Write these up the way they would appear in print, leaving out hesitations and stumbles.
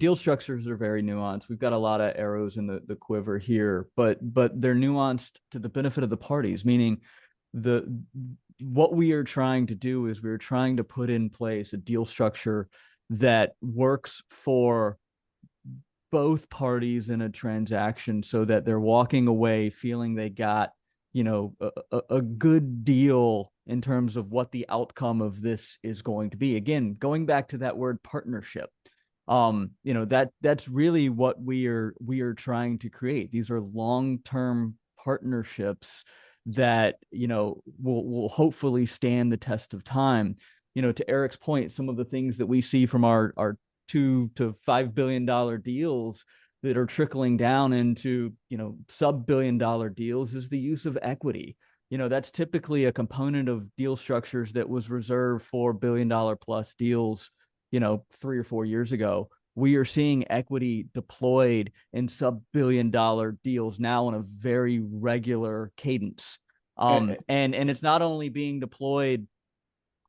deal structures are very nuanced. We've got a lot of arrows in the quiver here, but they're nuanced to the benefit of the parties, meaning the what we are trying to do is we're trying to put in place a deal structure that works for both parties in a transaction so that they're walking away feeling they got, a good deal in terms of what the outcome of this is going to be. Again, going back to that word partnership, that's really what we are trying to create. These are long-term partnerships that, will hopefully stand the test of time. To Eric's point, some of the things that we see from our $2 to $5 billion deals that are trickling down into, sub-billion-dollar deals is the use of equity. That's typically a component of deal structures that was reserved for billion-dollar plus deals, 3 or 4 years ago. We are seeing equity deployed in sub-billion-dollar deals now on a very regular cadence. And it's not only being deployed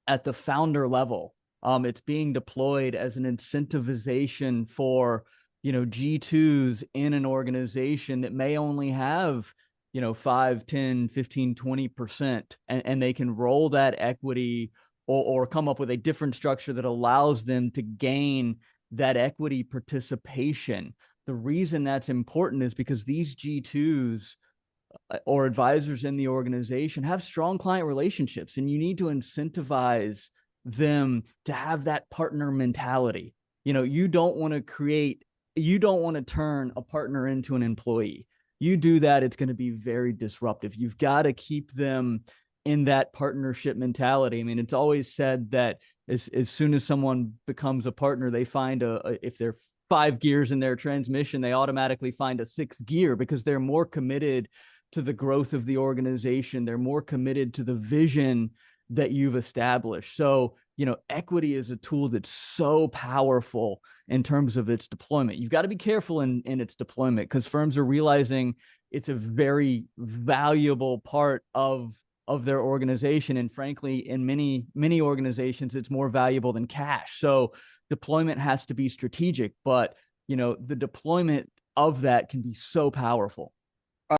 at the founder level. It's being deployed as an incentivization for, G2s in an organization that may only have, 5, 10, 15, 20%, and they can roll that equity or come up with a different structure that allows them to gain that equity participation. The reason that's important is because these G2s or advisors in the organization have strong client relationships, and you need to incentivize them to have that partner mentality. You don't want to turn a partner into an employee. You do that, it's going to be very disruptive. You've got to keep them in that partnership mentality. I mean, it's always said that as soon as someone becomes a partner, they find if they're 5 gears in their transmission, they automatically find a 6th gear because they're more committed to the growth of the organization. They're more committed to the vision that you've established. So, equity is a tool that's so powerful in terms of its deployment. You've got to be careful in its deployment because firms are realizing it's a very valuable part of their organization. And frankly, in many organizations, it's more valuable than cash. So deployment has to be strategic, but, the deployment of that can be so powerful.